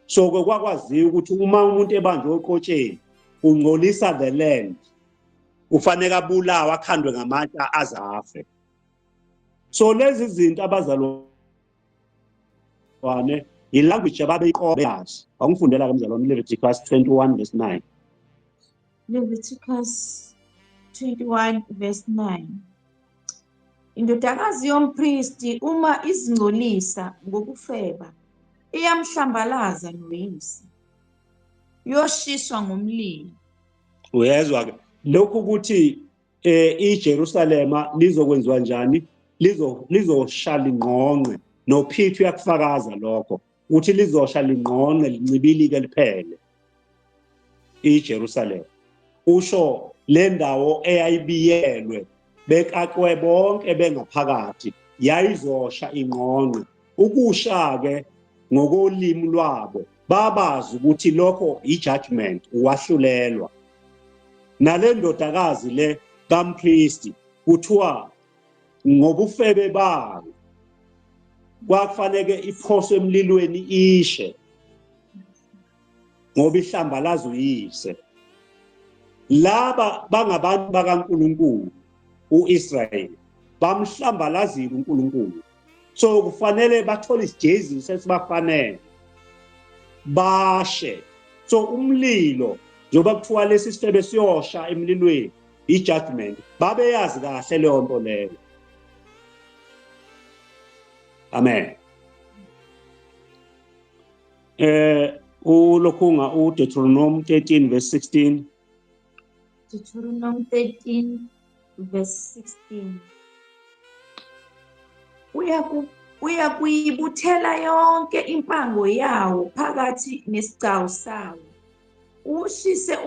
so kwakwaziwa ukuthi uma umuntu ebanjwe oqotsheni ungcolisa the land ufanele abulawa akhandwe ngamatshe azafe so lezi zinto abazalwane ilanguage ababeyiqobe yazi angifundela ke mzalwane Leviticus 21 verse 9 Leviticus 21 verse 9 indodakazi yompristi uma izingcolisa ngokufeba iyamhlambalaza noyise yoshiswa ngomlilo uyezwa ke lokhu ukuthi iJerusalema lizokwenziwa njani lizoshala ingqonqe noPhithu yakufakaza lokho ukuthi lizoshala ingqonqe lincibilike liphele iJerusalema usho le ndawo eyayibiyelwe bekaqwe bonke bengaphakathi yayizosha ingqonqe ukusha ke ngokolimi lwabo babazi ukuthi lokho ijudgment uwahlulelwa nale ndodakazi le kampristi kuthiwa ngobufebe bayo kwakufanele iphoswe emlilweni ishe ngoba ihlambalaza uyise laba bangabantu bakaNkulunkulu uIsrayeli bamhlambalazile uNkulunkulu so kufanele bathole isijeziso esibafanele bashe so umlilo njengoba kuthiwa lesi sifebe siyosha emlilweni ijudgment babeyazi kahle leyo nto leyo amen ulokhunga uDeuteronomy 13 verse 16 Deuteronomy 13 verse 16 uyakuyibuthela yonke impango yawo phakathi nesigcawu sawo ushise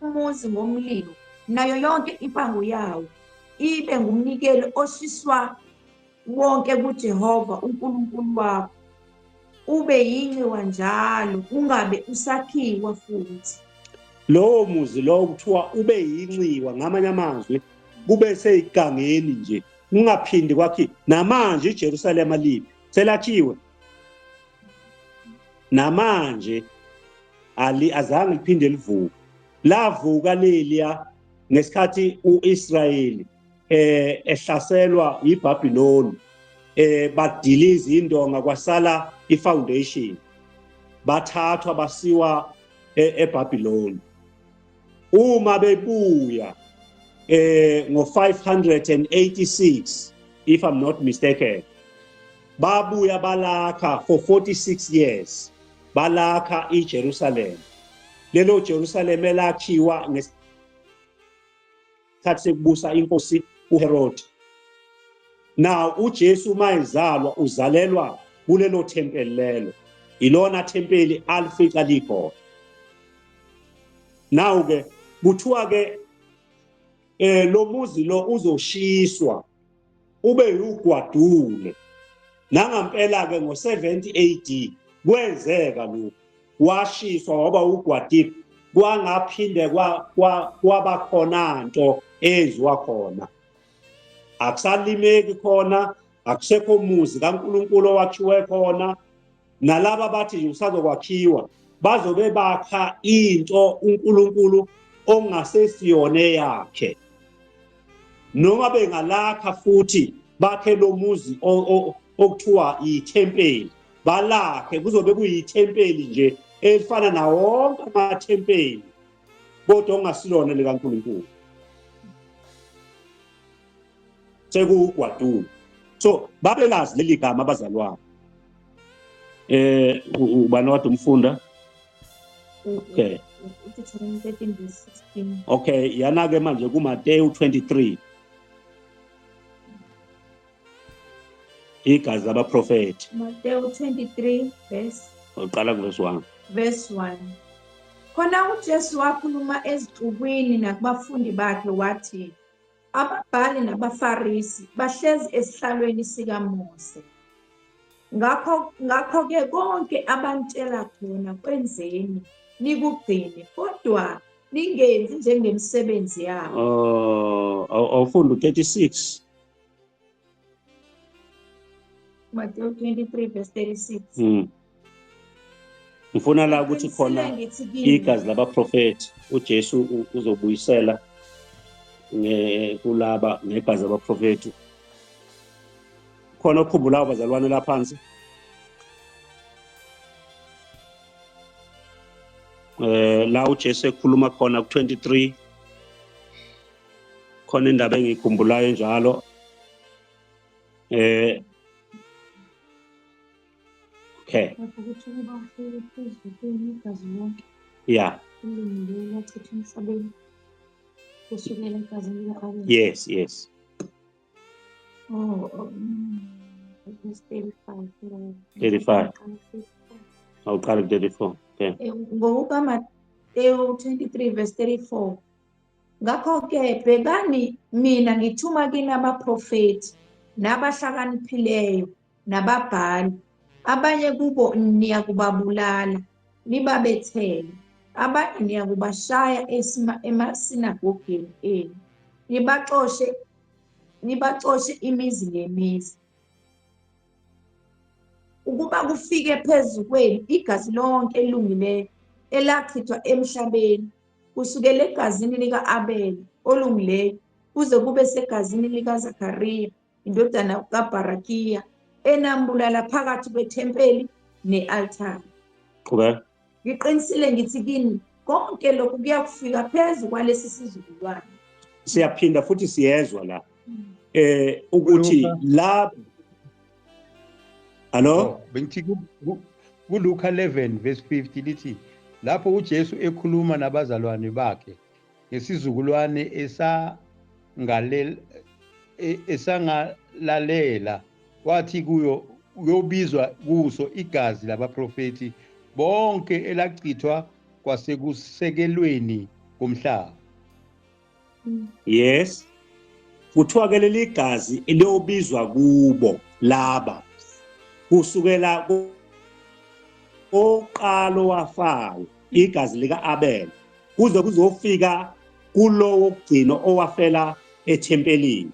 umuzi ngomlilo nayo yonke impango yawo ibe ngumnikelo oshiswa wonke kuJehova uNkulunkulu wakho ube yinxiwa njalo ungabe usakhiwa futhi lowo muzi lo kuthiwa ube yinxiwa ngamanye amazwi kube seyigangeni nje ungaphindi kwakhe namanje iJerusalema lipi selakhiwe namanje azange liphinde livuke lavuka leliya ngesikhathi uIsrayeli ehlaselwa iBabylon badiliza indonga kwasala ifoundation bathathwa basiwa eBabylon uma bebuya ngo586 if I'm not mistaken babuya balakha for 46 years balakha iJerusalem lelo Jerusalem elakhiwa ngesikhathi sekubusa inkosi uHerod now uJesu mayizalwa uzalelwa kulelo thempeli lelo ilona thempeli alifika likhona now ke kuthiwa ke lo muzi lo uzoshiswa ube ugwadule nangampela ke ngo70 AD kwenzeka lokho washiswa waba ugwadule kwangaphinde kwabakhona into ezwa khona akusalimeki khona akusekho umuzi kaNkulunkulu owakhiwe khona nalabo bathi usazokwakhiwa bazobe bakha into uNkulunkulu ongasesiyone yakhe noma bengalakha futhi bakhe lo muzi okuthiwa ithempeli balakhe kuzobe kuyithempeli nje elifana nawo wonke amathempeli kodwa ongasilona likaNkulunkulu sekugwadule. So babelazi leli gama abazalwane. Ubani wade umfunda? Okay. Deuteronomy 13 verse 16. Okay, yana-ke manje kuMateyu 23. Igazi labaprofethi. Matthew 23 Uqala kuverse 1. verse 1. Khona uJesu wakhuluma ezixukwini nakubafundi bakhe wathi, ababhali nabafarisi bahlezi esihlalweni sikaMose. Ngakho-ke konke abantshela khona kwenzeni nikugcine, kodwa ningenzi njengemisebenzi yabo. Awufunda 36. Matthew 23 verse 36. Ngifuna la ukuthi khona Ngithi kini, igazi labaprofethi uJesu uzobuyisela kulaba negazi labaprofethi. Khona ukhumbulayo abazalwane la phansi. La uJesu ekhuluma khona ku-23 khona indaba engikhumbulayo njalo. Okay. ukuthi kuba ufike phezulu kwegazi lonke Yeah. elungile lachitha emhlabeni kusukela egazini lika-Abel. Yes, yes. Verse 35. 35. Awuqala ku-34. Okay. NgokukaMateyu 23 verse 34. Ngakho-ke bhekani, mina ngithuma kini abaprofethi nabahlakaniphileyo nababhali. Abanye kubo niyakubabulala nibabethele, abanye niyakubashaya emasinagogeni enu, nibaxoshe imizi ngemizi. Ukuba kufike phezu kwenu igazi lonke elungileyo elachithwa emhlabeni, kusukela egazini lika-Abel olungileyo kuze kube segazini likaZakhariya indodana kaBharakiya enambulala phakathi kwethempeli ne-altari. Qhubeka. Ngiqinisile ngithi kini, konke lokhu kuyakufika phezu kwalesi sizukulwane. Siyaphinda futhi siyezwa la ukuthi la Hello? Bengithi kuLuka 11 verse 50 lithi lapho uJesu ekhuluma nabazalwane bakhe ngesizukulwane esangalalela wathi kuyo uyobizwa kuso igazi labaprofethi bonke elachithwa kwasekusekelweni komhlaba. Yes. Kuthiwa ke leli gazi eliyobizwa kubo laba kusukela oqalo wafayo igazi lika-Abel kuze kuzofika kulowo gcino owafela ethempelini.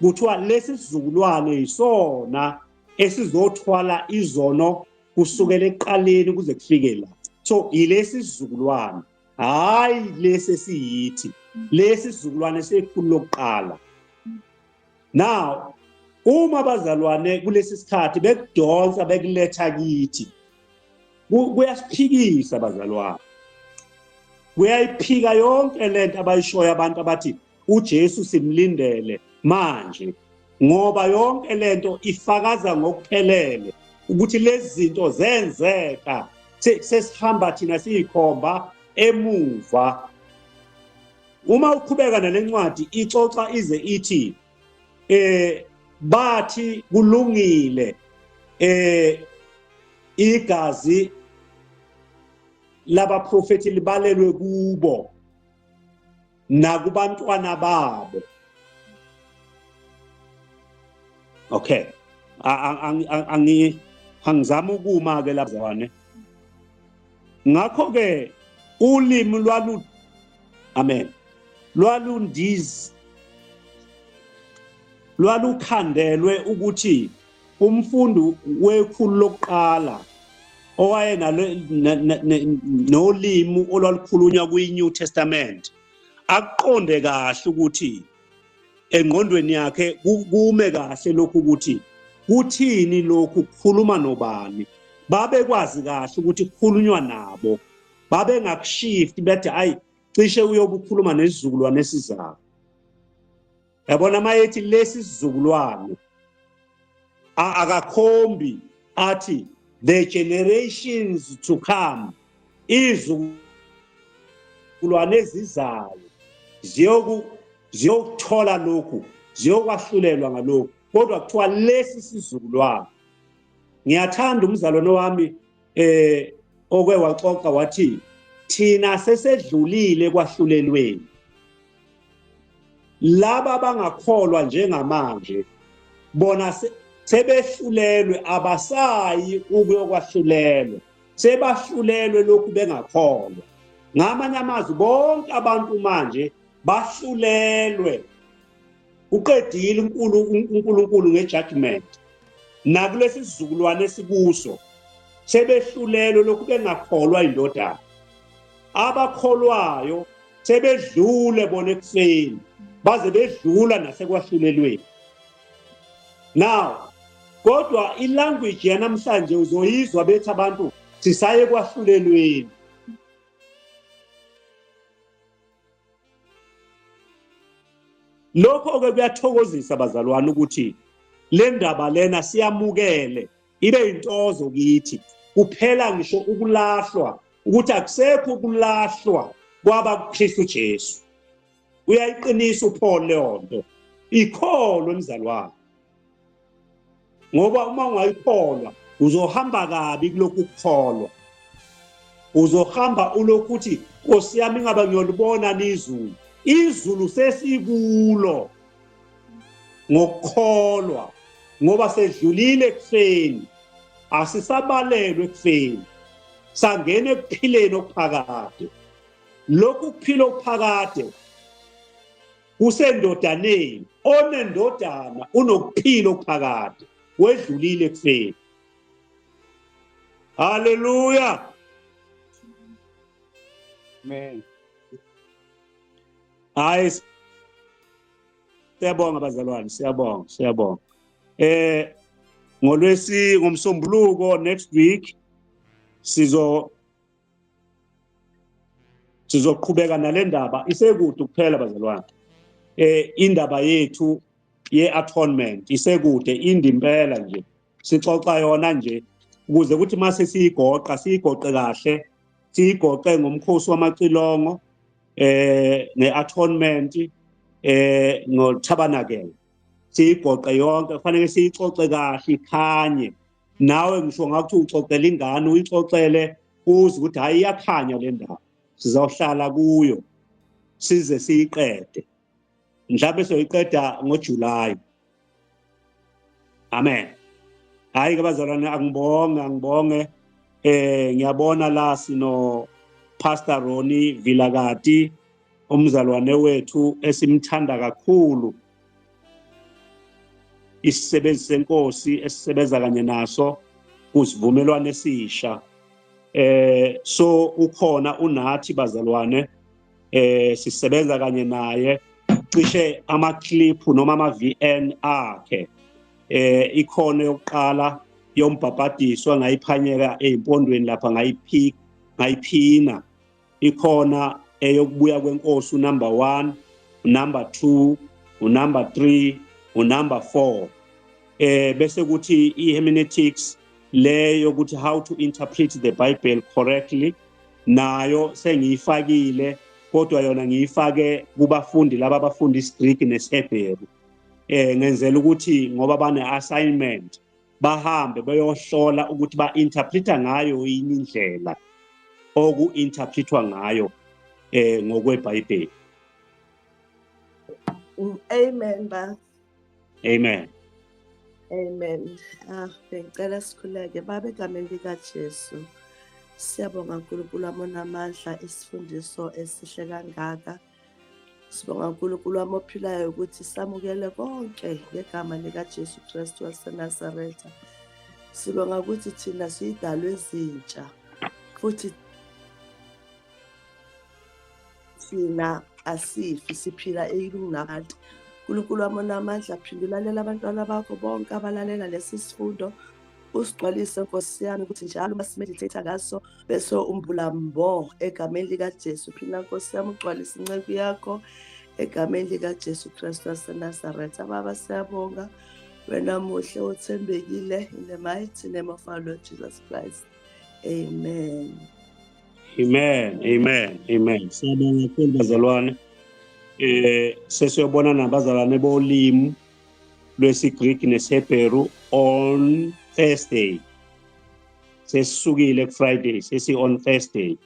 Kuthiwa lesi sizukulwane yisona esizothwala izono kusukela eqaleni kuze kufike la. So yilesi sizukulwane, hayi lesi siyithi, lesi sizukulwane sekhulu lokuqala. Now uma abazalwane kulesi sikhathi bekudonsa bekuletha kithi, kuyasiphikisa abazalwane, kuyayiphika yonke lento abayishoyo abantu abathi uJesu simlindele manje, ngoba yonke lento ifakaza ngokuphelele ukuthi lezi zinto zenzeka, sesihamba thina siyikhomba emuva. Uma uqhubeka nalencwadi ixoxa ize ithi bathi kulungile igazi labaprofethi libalelwe kubo nakubantwana babo. Okay. Angizama ukuma ke labazalwane. Ngakho ke ulimi lwalu amen. Lwalukhandelwe ukuthi umfundi wekhulu lokuqala owaye nolimi olwalukhulunywa kwi-New Testament aqonde kahle ukuthi engqondweni yakhe kume kahle lokhu ukuthi kuthini lokhu, kukhuluma nobani. Babekwazi kahle ukuthi kukhulunywa nabo, babengakushifti bethi hayi cishe uyobe ukhuluma nesizukulwane esizayo. yabona mayethi lesi sizukulwane akakhombi athi the generations to come, izukulwane ezizayo ziyokuthola lokhu, ziyokwahlulelwa ngalokhu, kodwa kuthiwa lesi sizukulwane. Ngiyathanda umzalwane wami oke waxoxa wathi thina sesedlulile kwahlulelweni. Laba abangakholwa njengamanje bona sebehlulelwe, abasayi ukuyokwahlulelwa, sebahlulelwe lokhu bengakholwa. Ngamanye amazwi bonke abantu manje bahlulelwe, uqedile uNkulunkulu ngejudgment. Nakulesi sizukulwane esikuso sebehlulelwe lokhu bengakholwa indodana. Abakholwayo sebedlule bona ekufeni, baze bedlula nasekwahlulelweni. Now kodwa ilanguage yanamhlanje uzoyizwa bethi abantu sisaye kwahlulelweni. Lokho ke kuyathokozisa bazalwane ukuthi le ndaba lena siyamukele ibe intozo kithi. Kuphela ngisho ukulahlwa, ukuthi akusekho ukulahlwa kwaba kuKristu Jesu. Uyayiqinisa uPaul leyo nto. Ikholwe mzalwane, ngoba uma ungayikholwa uzohamba kabi kulokhu ukukholwa. Uzohamba ulokuthi Nkosi yami ngabe ngiyolibona nizulu. Izulu sesikulo ngokukholwa, ngoba sedlulile ekufeni, asisabalelwe ekufeni, sangena ekuphileni okuphakade. Lokhu kuphila okuphakade usendodaneni, onendodana unokuphila okuphakade, wedlulile ekufeni. Haleluya. Amen. Hayi, siyabonga bazalwane, siyabonga. Ngomsombuluko next week sizoqhubeka nale ndaba. Isekude kuphela bazalwane. Indaba yethu ye-atonement isekude, indimpela nje. Sixoxa yona nje ukuze ukuthi mase siyigoqa kahle, siyigoqe ngomkhosi wamacilongo, ne-atonement, ngoTabernacle. Siyigoqe yonke, kufanele siyixoxe kahle ikhanye. Nawe ngisho ngakuthi uxoxela ingane, uyixoxele uze ukuthi hayi iyakhanya le ndaba. Sizawuhlala kuyo size siyiqede. Mhlawumbe soyiqeda ngoJuly. Amen. Hayi ke bazalwane, ngibonge. Ngiyabona la sino Pastor Ronnie Vilakati, umzalwane wethu esimthanda kakhulu. Isisebenzi senkosi esisebenza kanye naso kusivumelwano esisha. So ukhona unathi bazalwane, sisebenza kanye naye cishe ama-clip noma ama-VN akhe. Ikhona yokuqala yombhabhadiswa ngayiphanyeka ezimpondweni lapha ngayiphina. Ikhona eyokubuya kwenkosi number 1, number 2, number 3, number 4. Bese kuthi i-hermeneutics le yokuthi how to interpret the Bible correctly, nayo sengiyifakile, kodwa yona ngiyifake kubafundi laba abafunda isiGreek neShebheru. Ngenzela ukuthi ngoba bane-assignment bahambe bayohlola ukuthi ba-interpreta ngayo yini indlela oku-interpretwa ngayo ngokweBhayibheli. Amen ba. Amen. Amen. Bengicela sikhuleke baba egameni likaJesu. Siyabonga uNkulunkulu amandla isifundiso esihle kangaka. Sibonga uNkulunkulu ophilayo ukuthi samukele konke ngegama likaJesu Kristu waseNazaretha. Sibonga ukuthi thina siyidalwe ezintsha futhi thina asifi, siphila eyilungabantu. uNkulunkulu amandla phindulalela abantwana bakho bonke abalalela lesi sifundo. Usigcwalise Nkosi yami ukuthi njalo masimeditate ngaso bese umbulambo egameni likaJesu. Phina Nkosi yami ugcwalise inceku yakho egameni likaJesu Kristu waseNazaretha. Baba, siyabonga wena muhle othembekile, in the mighty name of our Lord Jesus Christ. Amen. Amen, amen, amen. Siyabonga kakhulu bazalwane. Sesiyobona nabazalwane bolimi lwesiGreek neseHebheru on Thursday. Sesisukile ku-Friday, sesi-on Thursday.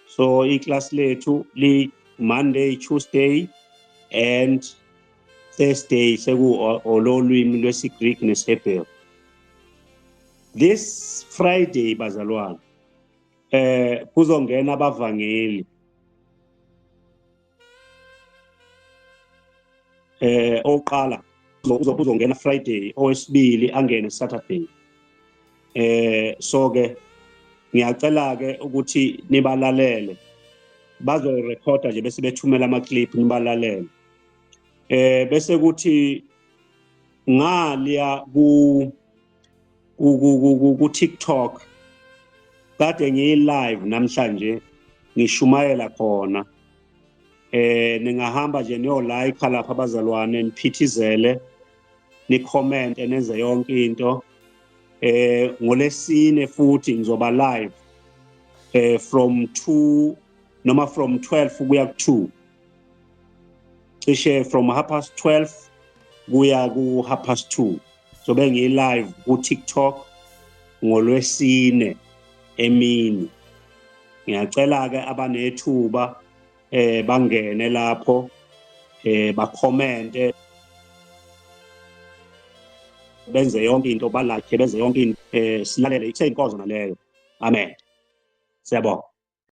So i-class lethu li-Monday, Tuesday and Thursday ololwimi lwesiGreek neseHebheru. This Friday bazalwane kuzongena abavangeli oqala uzongena Friday, owesibili angene Saturday. So ke ngiyacela ke ukuthi nibalalele, bazorekhoda nje bese bethumela ama-clip nibalalele. Bese kuthi ngaliya ku TikTok kade ngiyi-live namhlanje ngishumayela khona. Ningahamba nje niyo-like lapha abazalwane, niphithizele, ni-comment, nenze yonke into. NgoLesine futhi ngizoba live from 2 noma from 12 kuya ku-2. Cishe from 12:30 kuya ku 2:30. So bengiyi-live ku-TikTok ngoLwesine emini. Ngiyacela ke abanethuba bangene lapho bakhomente, benze yonke into, balike, benze yonke into, silalele, kuseyinkonzo naleyo. Amen. Siyabonga.